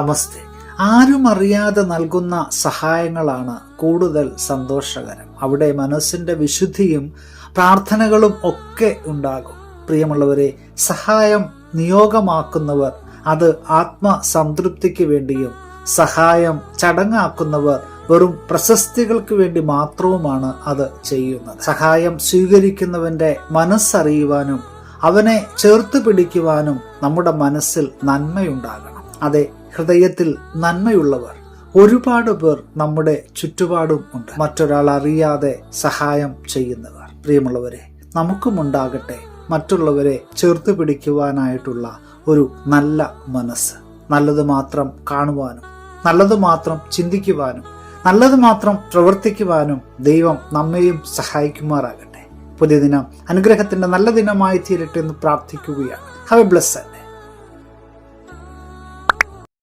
നമസ്തേ. ആരും അറിയാതെ നൽകുന്ന സഹായങ്ങളാണ് കൂടുതൽ സന്തോഷകരം. അവിടെ മനസ്സിന്റെ വിശുദ്ധിയും പ്രാർത്ഥനകളും ഒക്കെ ഉണ്ടാകും. പ്രിയമുള്ളവരെ, സഹായം നിയോഗമാക്കുന്നവർ അത് ആത്മസംതൃപ്തിക്ക് വേണ്ടിയും സഹായം ചടങ്ങാക്കുന്നവർ വെറും പ്രശസ്തികൾക്ക് വേണ്ടി മാത്രവുമാണ് അത് ചെയ്യുന്നത്. സഹായം സ്വീകരിക്കുന്നവന്റെ മനസ്സറിയുവാനും അവനെ ചേർത്ത് പിടിക്കുവാനും നമ്മുടെ മനസ്സിൽ നന്മയുണ്ടാകണം. അതെ, ഹൃദയത്തിൽ നന്മയുള്ളവർ ഒരുപാട് പേർ നമ്മുടെ ചുറ്റുപാടും ഉണ്ട്. മറ്റൊരാൾ അറിയാതെ സഹായം ചെയ്യുന്നവർ. പ്രിയമുള്ളവരെ, നമുക്കുമുണ്ടാകട്ടെ മറ്റുള്ളവരെ ചേർത്ത് പിടിക്കുവാനായിട്ടുള്ള ഒരു നല്ല മനസ്സ്. നല്ലത് മാത്രം കാണുവാനും നല്ലത് മാത്രം ചിന്തിക്കുവാനും നല്ലത് മാത്രം പ്രവർത്തിക്കുവാനും ദൈവം നമ്മെയും സഹായിക്കുമാറാകട്ടെ. പുതിയ ദിനം അനുഗ്രഹത്തിന്റെ നല്ല ദിനമായി തീരട്ടെ എന്ന് പ്രാർത്ഥിക്കുകയാണ്. Have A blessed day.